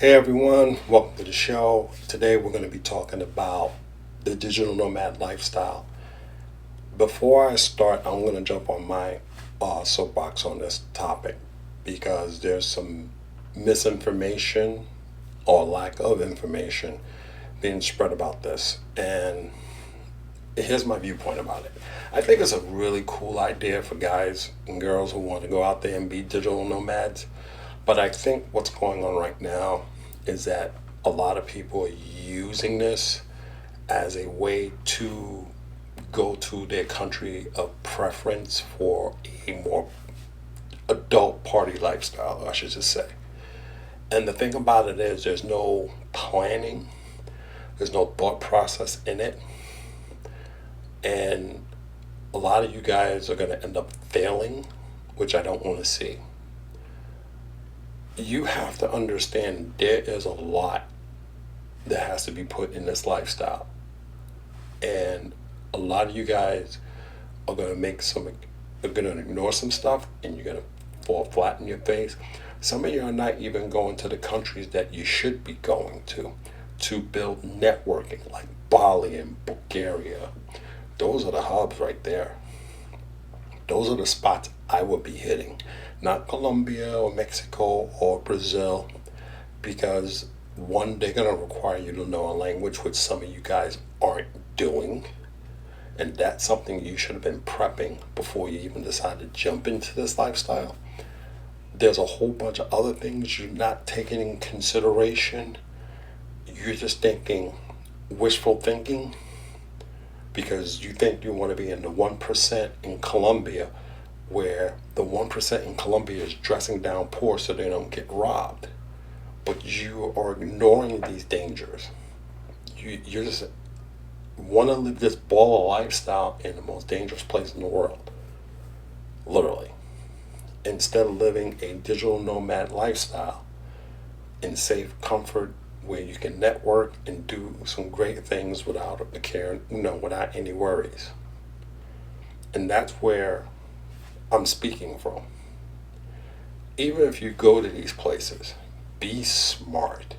Hey everyone, welcome to the show. Today we're going to be talking about the digital nomad lifestyle. Before I start, I'm going to jump on my soapbox on this topic because there's some misinformation or lack of information being spread about this. And here's my viewpoint about it. I think it's a really cool idea for guys and girls who want to go out there and be digital nomads. But I think what's going on right now is that a lot of people are using this as a way to go to their country of preference for a more adult party lifestyle, I should just say. And the thing about it is, there's no planning, there's no thought process in it. And a lot of you guys are going to end up failing, which I don't want to see. You have to understand there is a lot that has to be put in this lifestyle. And a lot of you guys are going to ignore some stuff and you're going to fall flat in your face. Some of you are not even going to the countries that you should be going to build networking, like Bali and Bulgaria. Those are the hubs right there. Those are the spots I would be hitting, not Colombia or Mexico or Brazil, because one, they're going to require you to know a language, which some of you guys aren't doing. And that's something you should have been prepping before you even decide to jump into this lifestyle. There's a whole bunch of other things you're not taking in consideration. You're just thinking wishful thinking because you think you want to be in the 1% in Colombia, where the 1% in Colombia is dressing down poor so they don't get robbed. But you are ignoring these dangers. You just want to live this baller lifestyle in the most dangerous place in the world. Literally. Instead of living a digital nomad lifestyle in safe comfort where you can network and do some great things without a care, without any worries. And that's where I'm speaking from. Even if you go to these places, be smart.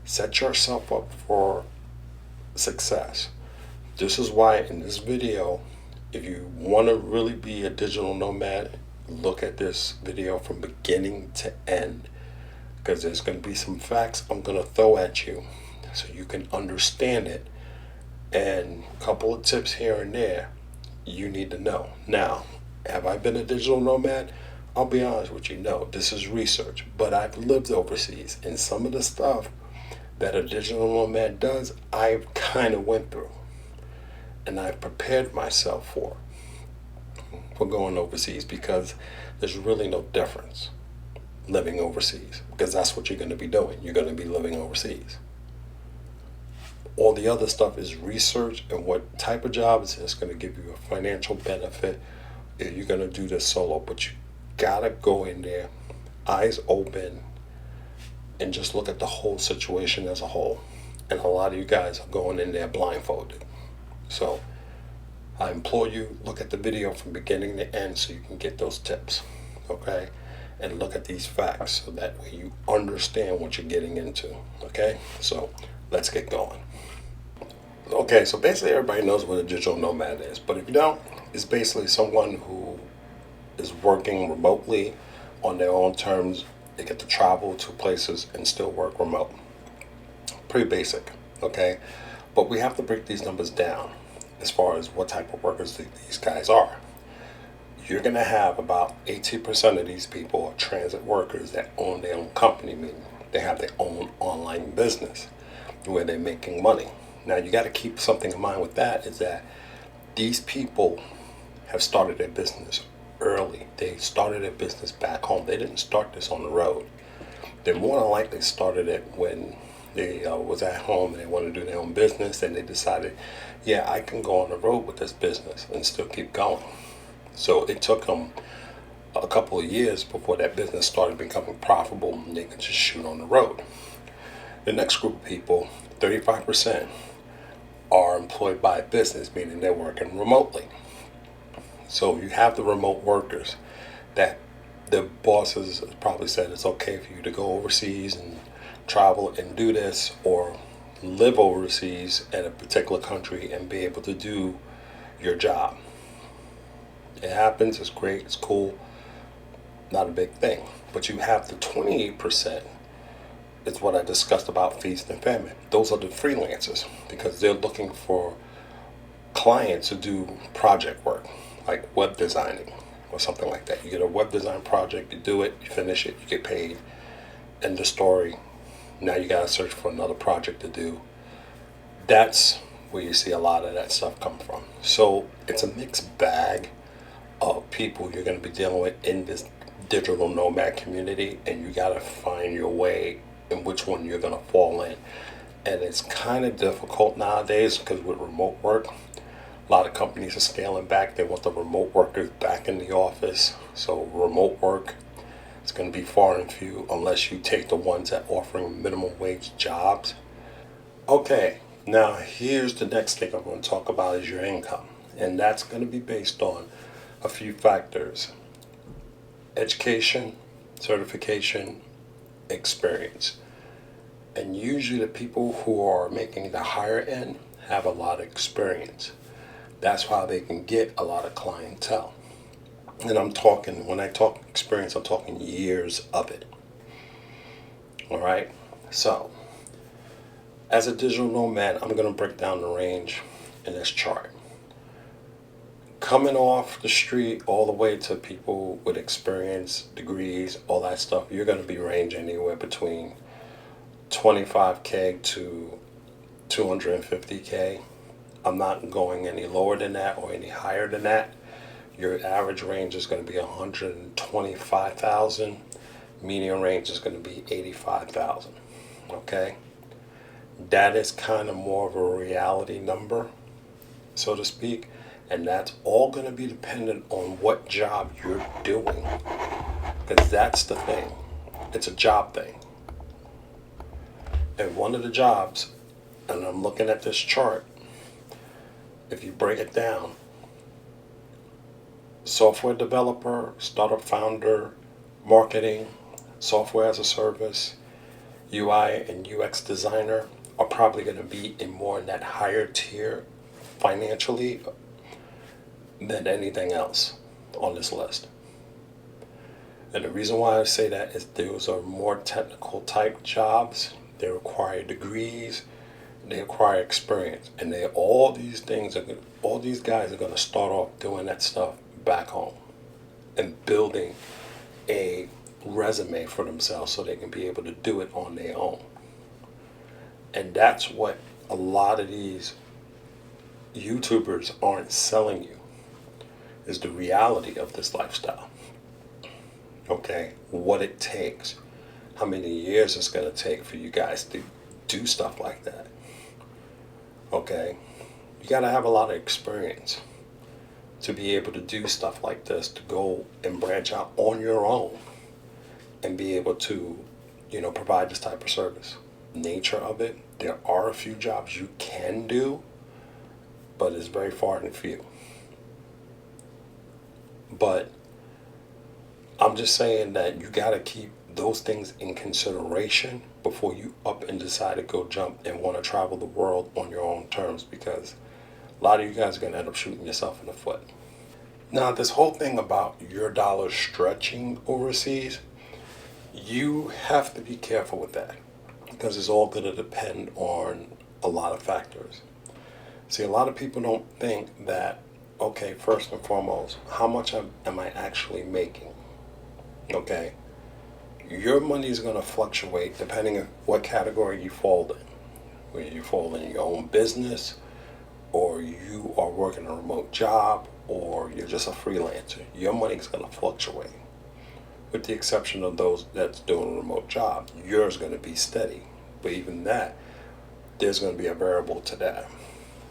Set yourself up for success. This is why in this video, if you want to really be a digital nomad, look at this video from beginning to end, because there's going to be some facts I'm going to throw at you so you can understand it, and a couple of tips here and there you need to know. Now, have I been a digital nomad? I'll be honest with you, no, this is research, but I've lived overseas, and some of the stuff that a digital nomad does, I've kind of went through, and I've prepared myself for going overseas, because there's really no difference living overseas, because that's what you're going to be doing. You're going to be living overseas. All the other stuff is research and what type of job is going to give you a financial benefit. You're going to do this solo, but you gotta go in there eyes open and just look at the whole situation as a whole. And a lot of you guys are going in there blindfolded. So I implore you, look at the video from beginning to end so you can get those tips, okay? And look at these facts so that way you understand what you're getting into, okay? So let's get going. Okay, so basically everybody knows what a digital nomad is, but if you don't, it's basically someone who is working remotely on their own terms. They get to travel to places and still work remote. Pretty basic, okay? But we have to break these numbers down as far as what type of workers these guys are. You're going to have about 18% of these people are transit workers that own their own company, meaning they have their own online business where they're making money. Now, you got to keep something in mind with that, is that these people have started their business early. They started their business back home. They didn't start this on the road. They more than likely started it when they was at home and they wanted to do their own business, and they decided, yeah, I can go on the road with this business and still keep going. So it took them a couple of years before that business started becoming profitable and they could just shoot on the road. The next group of people, 35%, are employed by a business, meaning they're working remotely. So you have the remote workers that the bosses probably said it's okay for you to go overseas and travel and do this or live overseas in a particular country and be able to do your job. It happens, it's great, it's cool, not a big thing. But you have the 28%, it's what I discussed about feast and famine. Those are the freelancers because they're looking for clients to do project work, like web designing or something like that. You get a web design project, you do it, you finish it, you get paid. End of story. Now you gotta search for another project to do. That's where you see a lot of that stuff come from. So it's a mixed bag of people you're gonna be dealing with in this digital nomad community, and you gotta find your way in which one you're gonna fall in. And it's kind of difficult nowadays because with remote work, a lot of companies are scaling back. They want the remote workers back in the office. So remote work is going to be far and few unless you take the ones that offering minimum wage jobs. Okay, now here's the next thing I'm going to talk about is your income. And that's going to be based on a few factors: education, certification, experience. And usually the people who are making the higher end have a lot of experience. That's why they can get a lot of clientele. And I'm talking, when I talk experience, I'm talking years of it. All right? So, as a digital nomad, I'm going to break down the range in this chart. Coming off the street all the way to people with experience, degrees, all that stuff, you're going to be ranging anywhere between 25K to 250K. I'm not going any lower than that or any higher than that. Your average range is going to be 125,000. Median range is going to be 85,000. Okay? That is kind of more of a reality number, so to speak. And that's all going to be dependent on what job you're doing. Because that's the thing. It's a job thing. And one of the jobs, and I'm looking at this chart, if you break it down, software developer, startup founder, marketing, software as a service, UI and UX designer are probably going to be in more in that higher tier financially than anything else on this list. And the reason why I say that is those are more technical type jobs. They require degrees, they require experience, and all these guys are going to start off doing that stuff back home and building a resume for themselves so they can be able to do it on their own. And that's what a lot of these YouTubers aren't selling you, is the reality of this lifestyle. Okay, what it takes, how many years it's going to take for you guys to do stuff like that. Okay, you got to have a lot of experience to be able to do stuff like this, to go and branch out on your own and be able to, provide this type of service. Nature of it, there are a few jobs you can do, but it's very far and few. But I'm just saying that you got to keep those things in consideration before you up and decide to go jump and want to travel the world on your own terms, because a lot of you guys are going to end up shooting yourself in the foot. Now, this whole thing about your dollar stretching overseas, you have to be careful with that because it's all going to depend on a lot of factors. See, a lot of people don't think that, okay, first and foremost, how much am I actually making? Okay? Your money is going to fluctuate depending on what category you fall in. Whether you fall in your own business, or you are working a remote job, or you're just a freelancer. Your money is going to fluctuate. With the exception of those that's doing a remote job, yours is going to be steady. But even that, there's going to be a variable to that.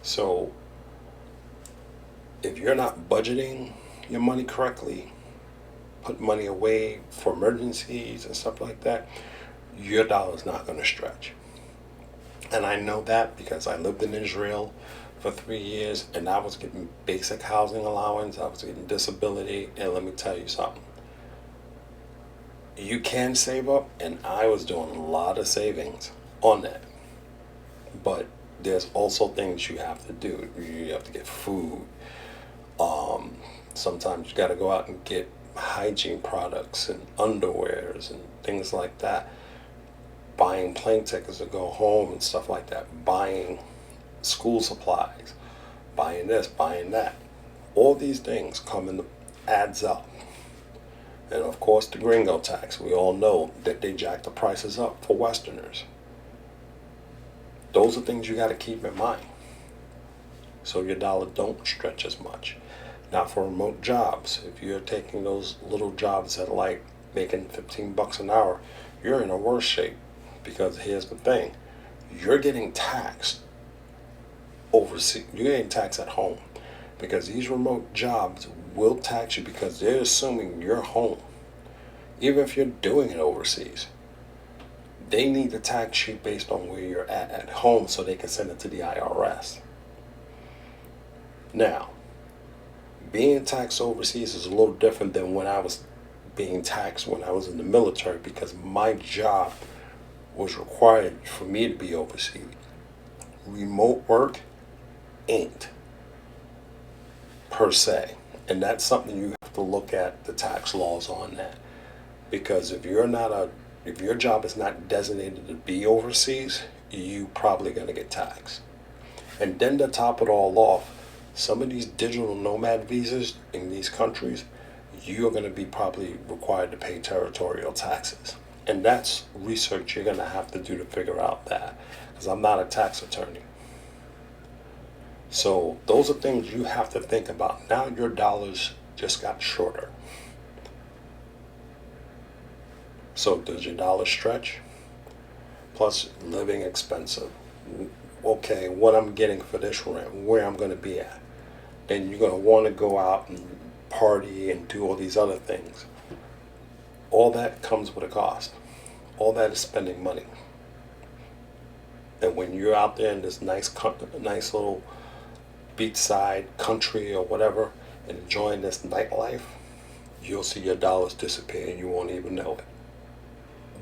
So if you're not budgeting your money correctly, put money away for emergencies and stuff like that, your dollar is not going to stretch. And I know that because I lived in Israel for 3 years and I was getting basic housing allowance, I was getting disability, and let me tell you something. You can save up, and I was doing a lot of savings on that. But there's also things you have to do. You have to get food. Um, Sometimes you got to go out and get hygiene products and underwears and things like that. Buying plane tickets to go home and stuff like that. Buying school supplies. Buying this, buying that. All these things come in the adds up. And of course, the gringo tax. We all know that they jack the prices up for Westerners. Those are things you got to keep in mind. So your dollar don't stretch as much. Not for remote jobs. If you're taking those little jobs that are like making $15 an hour, you're in a worse shape. Because here's the thing. You're getting taxed overseas. You're getting taxed at home. Because these remote jobs will tax you because they're assuming you're home. Even if you're doing it overseas. They need to tax you based on where you're at home so they can send it to the IRS. Now, being taxed overseas is a little different than when I was being taxed when I was in the military because my job was required for me to be overseas. Remote work ain't, per se. And that's something you have to look at the tax laws on that. Because if your job is not designated to be overseas, you probably gonna get taxed. And then to top it all off, some of these digital nomad visas in these countries, you're gonna be probably required to pay territorial taxes. And that's research you're gonna have to do to figure out that. Because I'm not a tax attorney. So those are things you have to think about. Now your dollars just got shorter. So does your dollar stretch? Plus living expensive. Okay, what I'm getting for this rent, where I'm going to be at. Then you're going to want to go out and party and do all these other things. All that comes with a cost. All that is spending money. And when you're out there in this nice little beachside country or whatever and enjoying this nightlife, you'll see your dollars disappear and you won't even know it.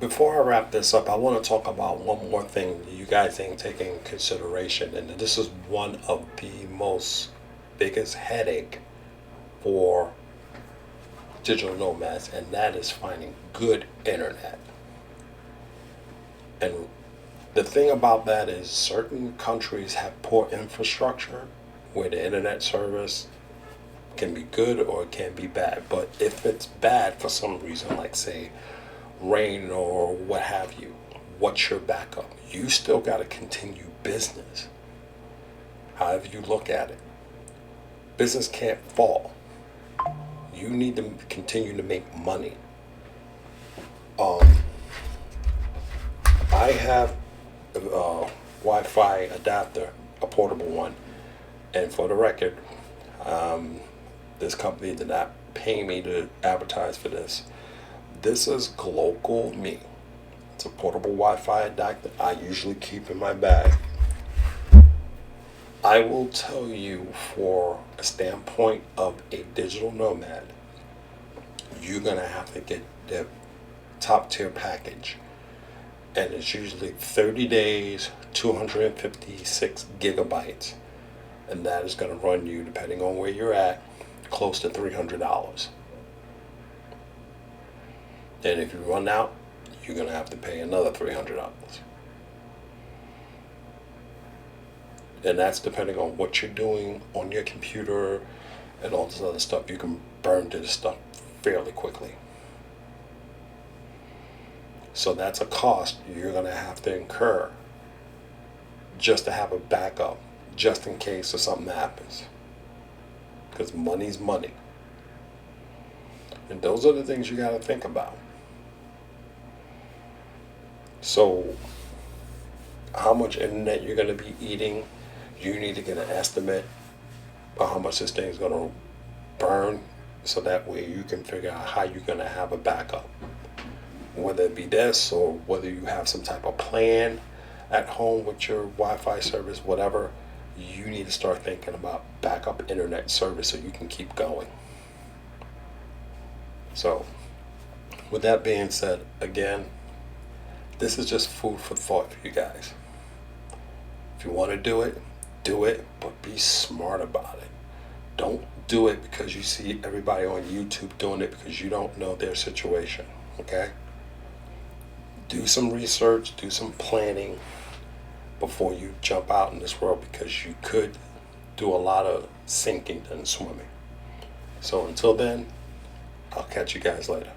Before I wrap this up, I want to talk about one more thing that you guys ain't taking into consideration, and this is one of the most biggest headache for digital nomads, and that is finding good internet. And the thing about that is certain countries have poor infrastructure where the internet service can be good or it can be bad. But if it's bad for some reason, like say rain or what have you, what's your backup? You still got to continue business. However you look at it. Business can't fall. You need to continue to make money. I have a Wi-Fi adapter, a portable one. And for the record, this company did not pay me to advertise for this. This is Global Me. It's a portable Wi-Fi adapter I usually keep in my bag. I will tell you, for a standpoint of a digital nomad, you're going to have to get the top tier package. And it's usually 30 days, 256 gigabytes. And that is going to run you, depending on where you're at, close to $300. And if you run out, you're going to have to pay another $300. And that's depending on what you're doing on your computer and all this other stuff. You can burn through this stuff fairly quickly. So that's a cost you're going to have to incur just to have a backup, just in case if something happens. Because money's money. And those are the things you got to think about. So, how much internet you're going to be eating, you need to get an estimate of how much this thing's going to burn, so that way you can figure out how you're going to have a backup. Whether it be this, or whether you have some type of plan at home with your Wi-Fi service, whatever, you need to start thinking about backup internet service so you can keep going. So, with that being said, again, this is just food for thought for you guys. If you want to do it, but be smart about it. Don't do it because you see everybody on YouTube doing it, because you don't know their situation, okay? Do some research, do some planning before you jump out in this world, because you could do a lot of sinking than swimming. So until then, I'll catch you guys later.